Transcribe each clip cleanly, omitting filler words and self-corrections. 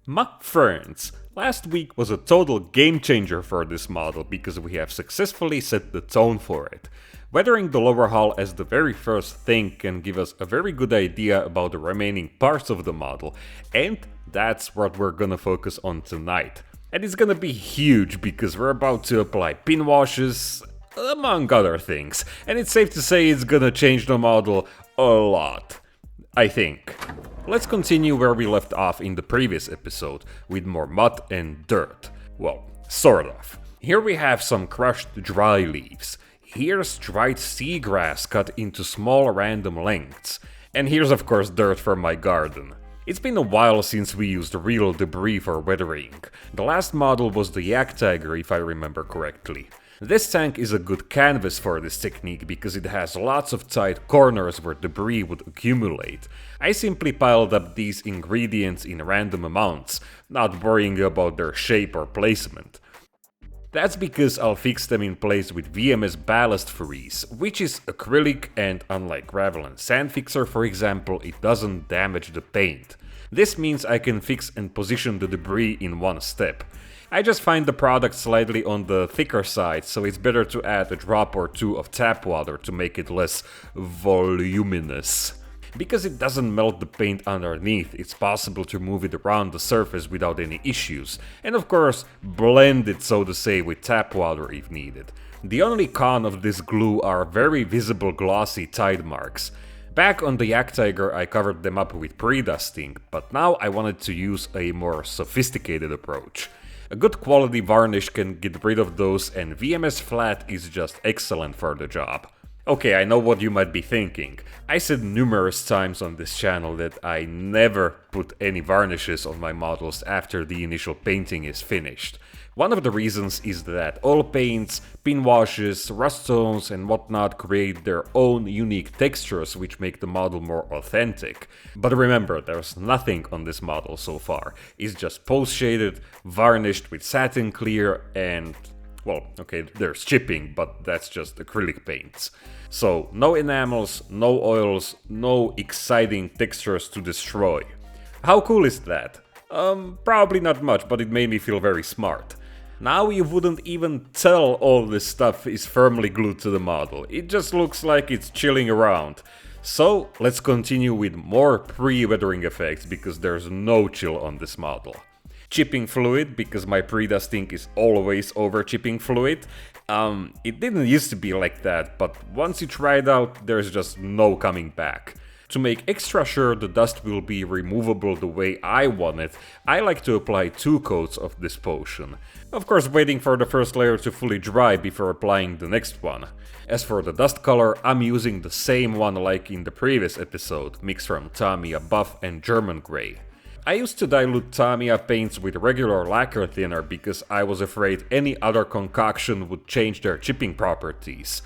My friends, last week was a total game changer for this model because we have successfully set the tone for it. Weathering the lower hull as the very first thing can give us a very good idea about the remaining parts of the model, and that's what we're gonna focus on tonight. And it's gonna be huge because we're about to apply pinwashes, among other things, and it's safe to say it's gonna change the model a lot. I think. Let's continue where we left off in the previous episode, with more mud and dirt. Well, sort of. Here we have some crushed dry leaves. Here's dried seagrass cut into small random lengths. And here's of course dirt from my garden. It's been a while since we used real debris for weathering. The last model was the Yak Tiger if I remember correctly. This tank is a good canvas for this technique because it has lots of tight corners where debris would accumulate. I simply piled up these ingredients in random amounts, not worrying about their shape or placement. That's because I'll fix them in place with VMS ballast freeze, which is acrylic and unlike gravel and sand fixer for example, it doesn't damage the paint. This means I can fix and position the debris in one step. I just find the product slightly on the thicker side, so it's better to add a drop or two of tap water to make it less voluminous. Because it doesn't melt the paint underneath, it's possible to move it around the surface without any issues, and of course blend it so to say with tap water if needed. The only con of this glue are very visible glossy tide marks. Back on the Yak Tiger I covered them up with pre-dusting, but now I wanted to use a more sophisticated approach. A good quality varnish can get rid of those and VMS Flat is just excellent for the job. Okay, I know what you might be thinking. I said numerous times on this channel that I never put any varnishes on my models after the initial painting is finished. One of the reasons is that all paints, pinwashes, rust tones and whatnot create their own unique textures which make the model more authentic. But remember, there's nothing on this model so far. It's just post-shaded, varnished with satin clear and... well, okay, there's chipping, but that's just acrylic paints. So, no enamels, no oils, no exciting textures to destroy. How cool is that? Probably not much, but it made me feel very smart. Now you wouldn't even tell all this stuff is firmly glued to the model, it just looks like it's chilling around. So let's continue with more pre-weathering effects because there's no chill on this model. Chipping fluid, because my pre-dusting is always over chipping fluid. It didn't used to be like that, but once you try it out, there's just no coming back. To make extra sure the dust will be removable the way I want it, I like to apply 2 coats of this potion. Of course waiting for the first layer to fully dry before applying the next one. As for the dust color, I'm using the same one like in the previous episode, mixed from Tamiya Buff and German Grey. I used to dilute Tamiya paints with regular lacquer thinner because I was afraid any other concoction would change their chipping properties.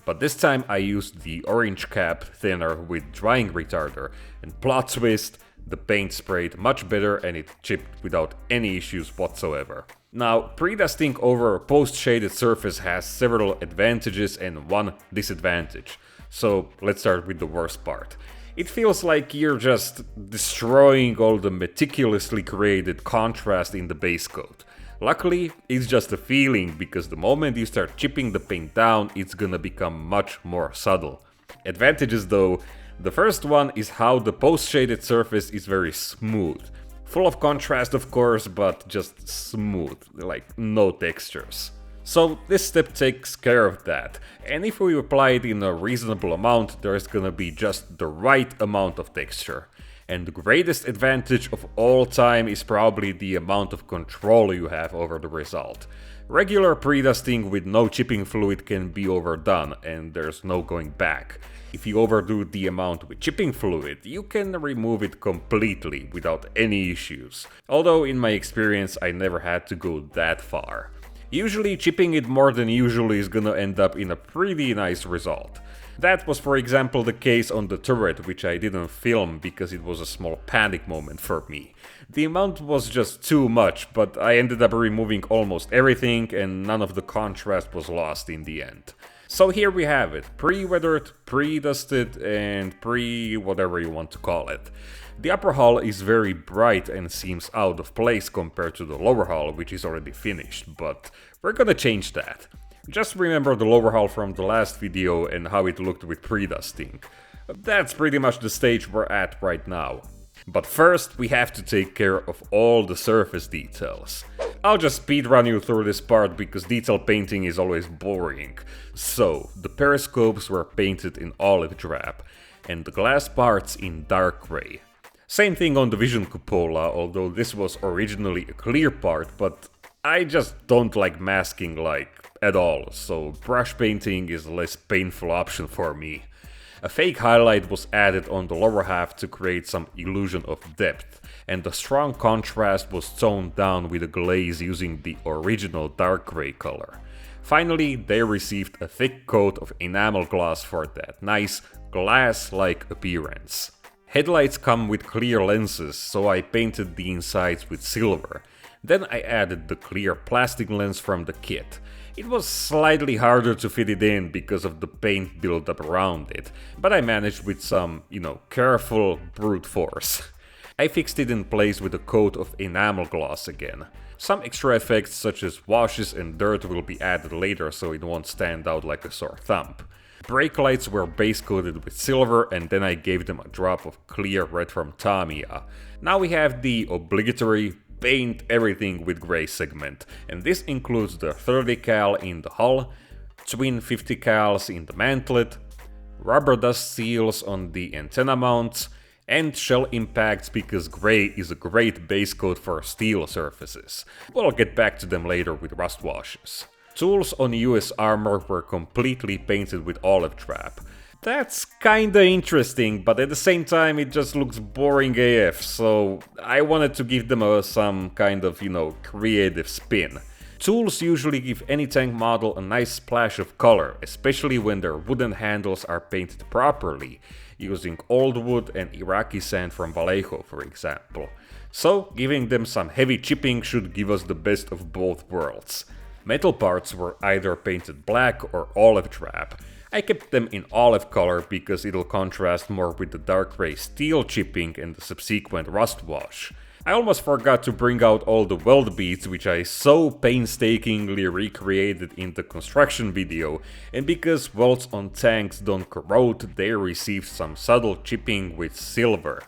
But this time I used the orange cap thinner with drying retarder, and plot twist, the paint sprayed much better and it chipped without any issues whatsoever. Now, pre-dusting over a post-shaded surface has several advantages and one disadvantage. So let's start with the worst part. It feels like you're just destroying all the meticulously created contrast in the base coat. Luckily, it's just a feeling because the moment you start chipping the paint down, it's gonna become much more subtle. Advantages though, the first one is how the post-shaded surface is very smooth. Full of contrast of course, but just smooth, like no textures. So this step takes care of that, and if we apply it in a reasonable amount, there's gonna be just the right amount of texture. And the greatest advantage of all time is probably the amount of control you have over the result. Regular pre-dusting with no chipping fluid can be overdone and there's no going back. If you overdo the amount with chipping fluid, you can remove it completely without any issues. Although in my experience I never had to go that far. Usually chipping it more than usual is gonna end up in a pretty nice result. That was for example the case on the turret, which I didn't film because it was a small panic moment for me. The amount was just too much, but I ended up removing almost everything and none of the contrast was lost in the end. So here we have it, pre-weathered, pre-dusted, and pre-whatever you want to call it. The upper hull is very bright and seems out of place compared to the lower hull, which is already finished, but we're gonna change that. Just remember the lower hull from the last video and how it looked with pre-dusting. That's pretty much the stage we're at right now. But first, we have to take care of all the surface details. I'll just speedrun you through this part because detail painting is always boring. So, the periscopes were painted in olive drab, and the glass parts in dark grey. Same thing on the vision cupola, although this was originally a clear part, but I just don't like masking at all, so brush painting is a less painful option for me. A fake highlight was added on the lower half to create some illusion of depth, and the strong contrast was toned down with a glaze using the original dark grey color. Finally, they received a thick coat of enamel glass for that nice glass-like appearance. Headlights come with clear lenses, so I painted the insides with silver. Then I added the clear plastic lens from the kit. It was slightly harder to fit it in because of the paint buildup around it, but I managed with some, careful brute force. I fixed it in place with a coat of enamel gloss again. Some extra effects such as washes and dirt will be added later so it won't stand out like a sore thumb. Brake lights were base coated with silver and then I gave them a drop of clear red from Tamiya. Now we have the obligatory paint everything with grey segment, and this includes the 30 cal in the hull, twin 50 cals in the mantlet, rubber dust seals on the antenna mounts, and shell impacts because grey is a great base coat for steel surfaces. We'll get back to them later with rust washes. Tools on US armor were completely painted with olive drab. That's kinda interesting, but at the same time it just looks boring AF, so I wanted to give them some kind of, creative spin. Tools usually give any tank model a nice splash of color, especially when their wooden handles are painted properly, using old wood and Iraqi sand from Vallejo, for example. So, giving them some heavy chipping should give us the best of both worlds. Metal parts were either painted black or olive drab. I kept them in olive color because it'll contrast more with the dark grey steel chipping and the subsequent rust wash. I almost forgot to bring out all the weld beads which I so painstakingly recreated in the construction video, and because welds on tanks don't corrode, they received some subtle chipping with silver.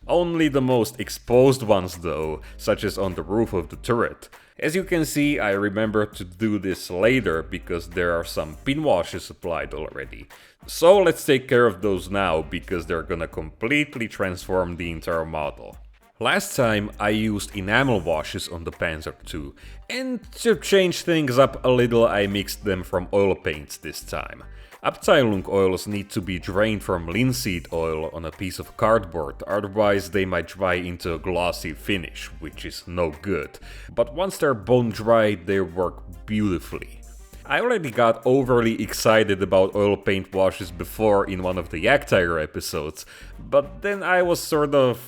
Only the most exposed ones though, such as on the roof of the turret. As you can see, I remember to do this later because there are some pinwashes applied already. So let's take care of those now because they're gonna completely transform the entire model. Last time I used enamel washes on the Panzer II, and to change things up a little I mixed them from oil paints this time. Abteilung oils need to be drained from linseed oil on a piece of cardboard, otherwise they might dry into a glossy finish, which is no good. But once they're bone dry, they work beautifully. I already got overly excited about oil paint washes before in one of the Yak Tiger episodes, but then I was sort of,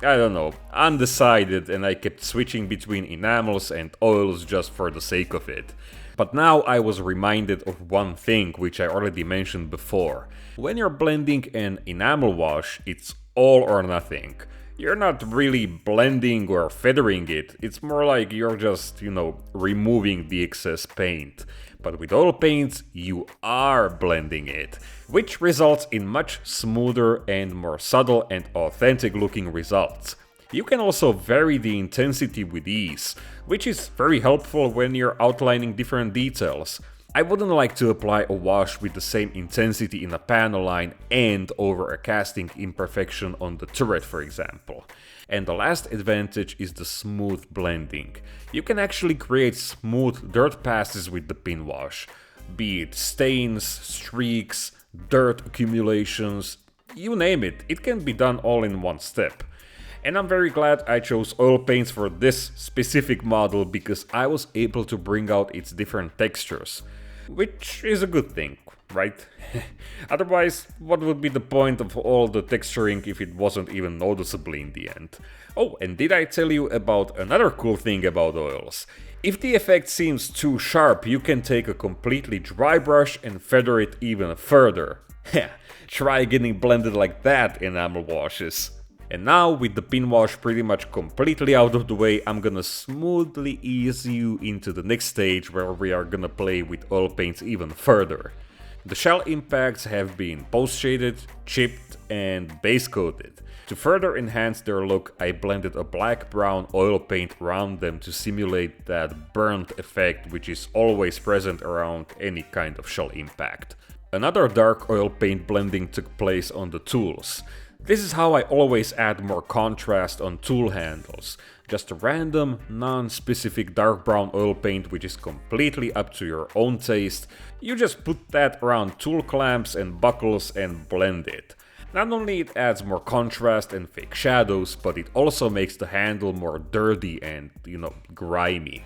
undecided, and I kept switching between enamels and oils just for the sake of it. But now I was reminded of one thing which I already mentioned before. When you're blending an enamel wash, it's all or nothing. You're not really blending or feathering it, it's more like you're just, removing the excess paint. But with oil paints, you are blending it, which results in much smoother and more subtle and authentic looking results. You can also vary the intensity with ease, which is very helpful when you're outlining different details. I wouldn't like to apply a wash with the same intensity in a panel line and over a casting imperfection on the turret, for example. And the last advantage is the smooth blending. You can actually create smooth dirt passes with the pinwash, be it stains, streaks, dirt accumulations, you name it, it can be done all in one step. And I'm very glad I chose oil paints for this specific model because I was able to bring out its different textures, which is a good thing. right? Otherwise, what would be the point of all the texturing if it wasn't even noticeable in the end? Oh, and did I tell you about another cool thing about oils? If the effect seems too sharp, you can take a completely dry brush and feather it even further. Try getting blended like that, enamel washes. And now, with the pinwash pretty much completely out of the way, I'm gonna smoothly ease you into the next stage where we are gonna play with oil paints even further. The shell impacts have been post-shaded, chipped and base coated. To further enhance their look, I blended a black-brown oil paint around them to simulate that burnt effect which is always present around any kind of shell impact. Another dark oil paint blending took place on the tools. This is how I always add more contrast on tool handles. Just a random, non-specific dark brown oil paint which is completely up to your own taste. You just put that around tool clamps and buckles and blend it. Not only it adds more contrast and fake shadows, but it also makes the handle more dirty and, grimy.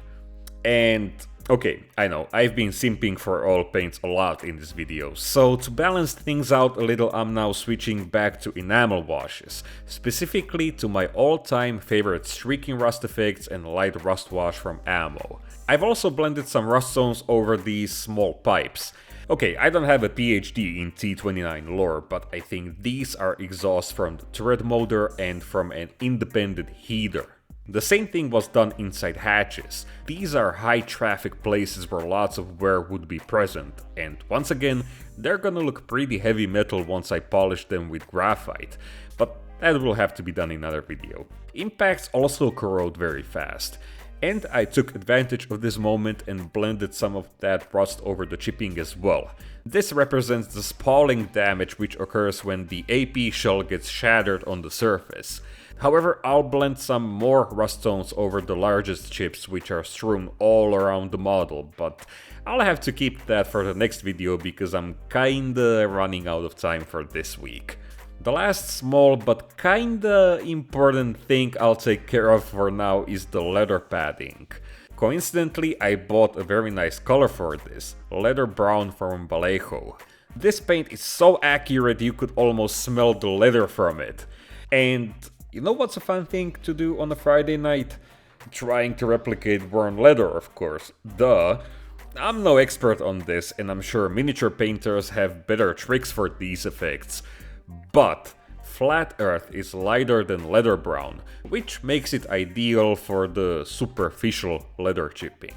And okay, I know, I've been simping for oil paints a lot in this video, so to balance things out a little, I'm now switching back to enamel washes, specifically to my all-time favorite streaking rust effects and light rust wash from Ammo. I've also blended some rust zones over these small pipes. Okay, I don't have a PhD in T29 lore, but I think these are exhaust from the turret motor and from an independent heater. The same thing was done inside hatches. These are high traffic places where lots of wear would be present, and once again, they're gonna look pretty heavy metal once I polish them with graphite, but that will have to be done in another video. Impacts also corrode very fast, and I took advantage of this moment and blended some of that rust over the chipping as well. This represents the spalling damage which occurs when the AP shell gets shattered on the surface. However, I'll blend some more rust tones over the largest chips which are strewn all around the model, but I'll have to keep that for the next video because I'm kinda running out of time for this week. The last small but kinda important thing I'll take care of for now is the leather padding. Coincidentally, I bought a very nice color for this, leather brown from Vallejo. This paint is so accurate you could almost smell the leather from it. And you know what's a fun thing to do on a Friday night? Trying to replicate worn leather, of course. Duh. I'm no expert on this, and I'm sure miniature painters have better tricks for these effects. But flat earth is lighter than leather brown, which makes it ideal for the superficial leather chipping.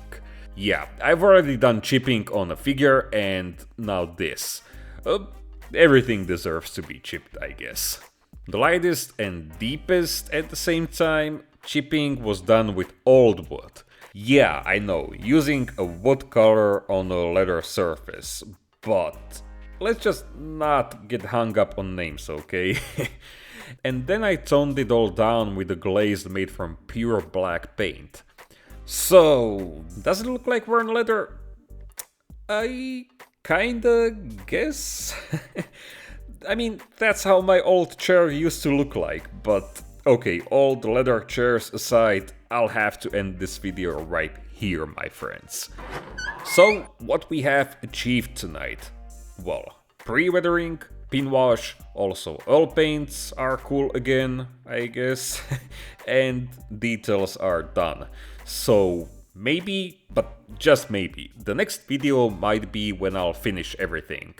Yeah, I've already done chipping on a figure, and now this. Everything deserves to be chipped, I guess. The lightest and deepest at the same time, chipping was done with old wood. Yeah, I know, using a wood color on a leather surface, but let's just not get hung up on names, okay? And then I toned it all down with a glaze made from pure black paint. So, does it look like worn leather? I kinda guess? I mean, that's how my old chair used to look like, but okay, all the leather chairs aside, I'll have to end this video right here, my friends. So, what we have achieved tonight? Well, pre-weathering, pinwash, also oil paints are cool again, I guess, and details are done. So, maybe, but just maybe, the next video might be when I'll finish everything.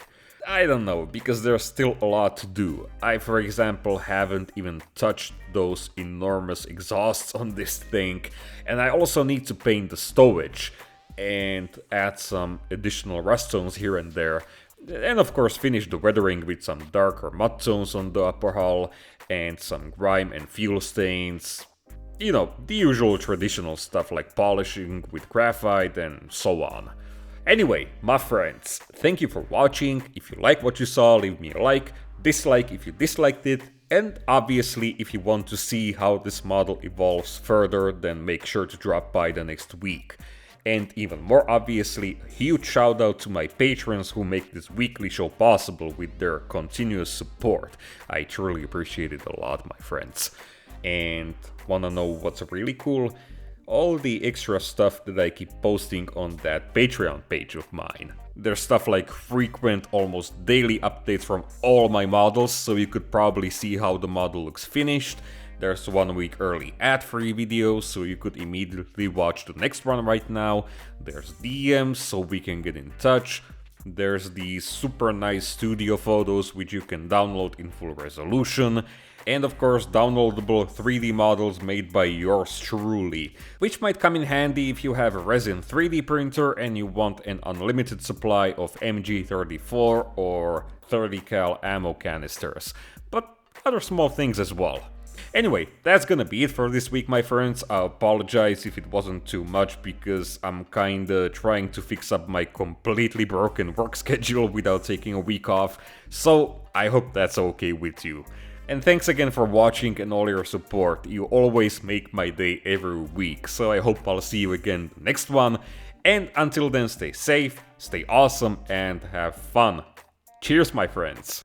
I don't know, because there's still a lot to do. I, for example, haven't even touched those enormous exhausts on this thing, and I also need to paint the stowage and add some additional rust tones here and there, and of course finish the weathering with some darker mud tones on the upper hull and some grime and fuel stains. You know, the usual traditional stuff like polishing with graphite and so on. Anyway, my friends, thank you for watching. If you like what you saw, leave me a like, dislike if you disliked it, and obviously if you want to see how this model evolves further, then make sure to drop by the next week. And even more obviously, a huge shout out to my patrons who make this weekly show possible with their continuous support. I truly appreciate it a lot, my friends. And wanna know what's really cool? all the extra stuff that I keep posting on that Patreon page of mine. There's stuff like frequent, almost daily updates from all my models, so you could probably see how the model looks finished. There's 1 week early ad-free videos, so you could immediately watch the next one right now. There's DMs, so we can get in touch. There's these super nice studio photos which you can download in full resolution. And of course downloadable 3D models made by yours truly, which might come in handy if you have a resin 3D printer and you want an unlimited supply of MG34 or 30 cal ammo canisters, but other small things as well. Anyway, that's gonna be it for this week, my friends. I apologize if it wasn't too much because I'm kinda trying to fix up my completely broken work schedule without taking a week off, so I hope that's okay with you. And thanks again for watching and all your support. You always make my day every week, so I hope I'll see you again next one. And until then, stay safe, stay awesome, and have fun. Cheers, my friends.